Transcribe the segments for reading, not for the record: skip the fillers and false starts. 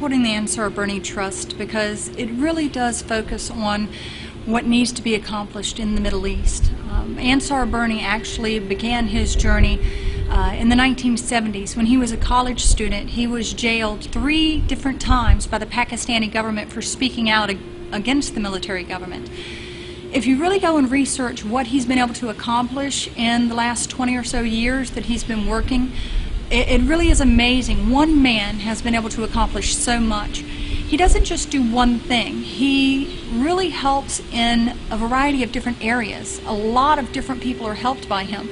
Supporting the Ansar Burney Trust because it really does focus on what needs to be accomplished in the Middle East. Ansar Burney actually began his journey in the 1970s. When he was a college student, he was jailed 3 different times by the Pakistani government for speaking out against the military government. If you really go and research what he's been able to accomplish in the last 20 or so years that he's been working, it really is amazing. One man has been able to accomplish so much. He doesn't just do one thing. He really helps in a variety of different areas. A lot of different people are helped by him.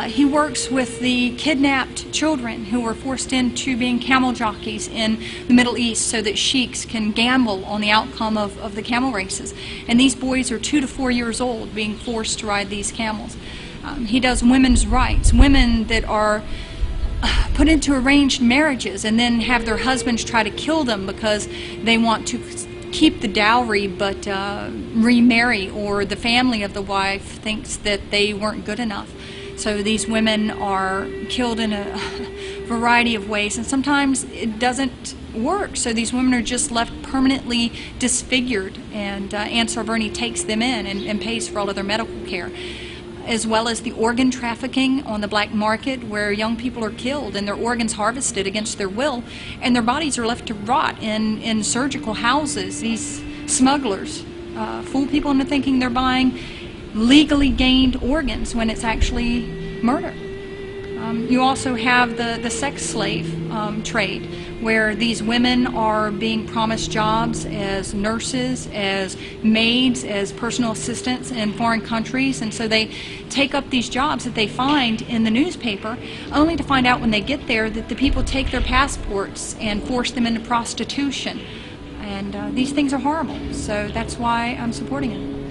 He works with the kidnapped children who were forced into being camel jockeys in the Middle East so that sheiks can gamble on the outcome of the camel races. And these boys are 2 to 4 years old being forced to ride these camels. He does women's rights, women that are put into arranged marriages and then have their husbands try to kill them because they want to keep the dowry but remarry, or the family of the wife thinks that they weren't good enough. So these women are killed in a variety of ways, and sometimes it doesn't work. So these women are just left permanently disfigured, and Ansar Burney takes them in and pays for all of their medical care, as well as the organ trafficking on the black market, where young people are killed and their organs harvested against their will, and their bodies are left to rot in surgical houses. These smugglers fool people into thinking they're buying legally gained organs when it's actually murder. You also have the sex slave trade, where these women are being promised jobs as nurses, as maids, as personal assistants in foreign countries, and so they take up these jobs that they find in the newspaper, only to find out when they get there that the people take their passports and force them into prostitution. And these things are horrible, so that's why I'm supporting it.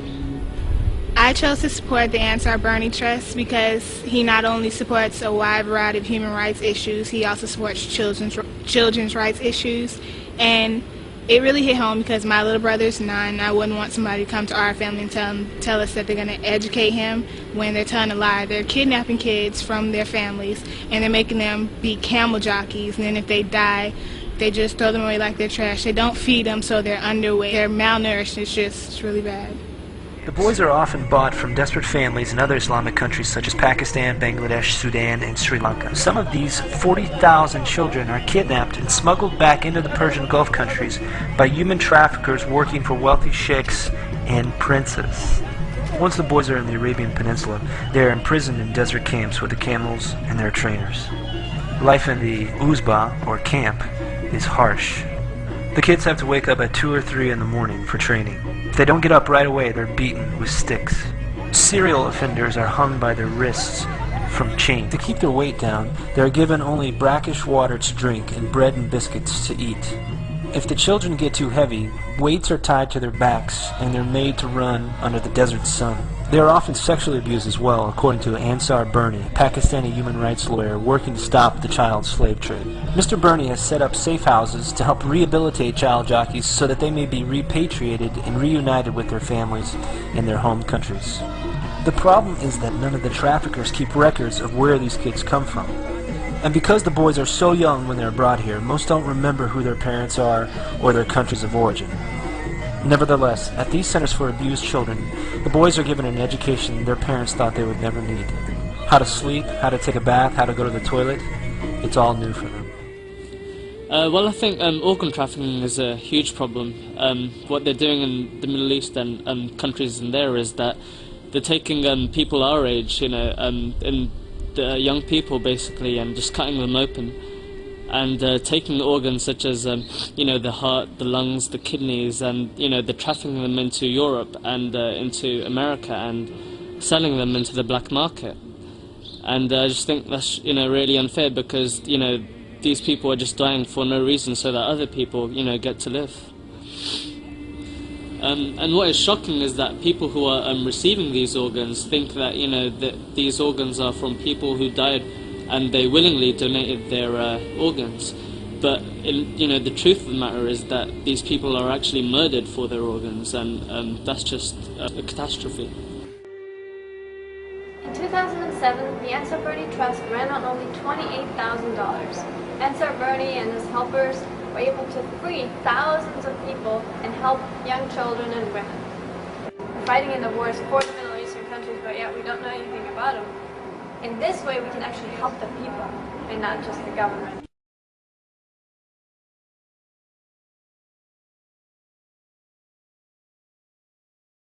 I chose to support the Ansar Burney Trust because he not only supports a wide variety of human rights issues, he also supports children's rights issues. And it really hit home because my little brother's 9. I wouldn't want somebody to come to our family and tell us that they're going to educate him when they're telling a lie. They're kidnapping kids from their families, and they're making them be camel jockeys, and then if they die, they just throw them away like they're trash. They don't feed them, so they're underweight. They're malnourished. It's really bad. The boys are often bought from desperate families in other Islamic countries such as Pakistan, Bangladesh, Sudan, and Sri Lanka. Some of these 40,000 children are kidnapped and smuggled back into the Persian Gulf countries by human traffickers working for wealthy sheikhs and princes. Once the boys are in the Arabian Peninsula, they are imprisoned in desert camps with the camels and their trainers. Life in the Uzba, or camp, is harsh. The kids have to wake up at 2 or 3 in the morning for training. If they don't get up right away, they're beaten with sticks. Serial offenders are hung by their wrists from chains. To keep their weight down, they are given only brackish water to drink and bread and biscuits to eat. If the children get too heavy, weights are tied to their backs and they're made to run under the desert sun. They are often sexually abused as well, according to Ansar Burney, a Pakistani human rights lawyer working to stop the child slave trade. Mr. Burney has set up safe houses to help rehabilitate child jockeys so that they may be repatriated and reunited with their families in their home countries. The problem is that none of the traffickers keep records of where these kids come from. And because the boys are so young when they're brought here, most don't remember who their parents are or their countries of origin. Nevertheless, at these centers for abused children, the boys are given an education their parents thought they would never need. How to sleep, how to take a bath, how to go to the toilet, it's all new for them. Well, I think organ trafficking is a huge problem. What they're doing in the Middle East and countries in there is that they're taking people our age, and the young people basically, and just cutting them open and taking organs such as the heart, the lungs, the kidneys, and they're trafficking them into Europe and into America and selling them into the black market. And I just think that's really unfair, because these people are just dying for no reason so that other people get to live. And what is shocking is that people who are receiving these organs think that that these organs are from people who died and they willingly donated their organs. But the truth of the matter is that these people are actually murdered for their organs, and that's just a catastrophe. In 2007, the Ansar Burney Trust ran on only $28,000. Ansar Burney and his helpers we're able to free thousands of people and help young children and women. We're fighting in the wars for the Middle Eastern countries, but yet we don't know anything about them. In this way, we can actually help the people and not just the government.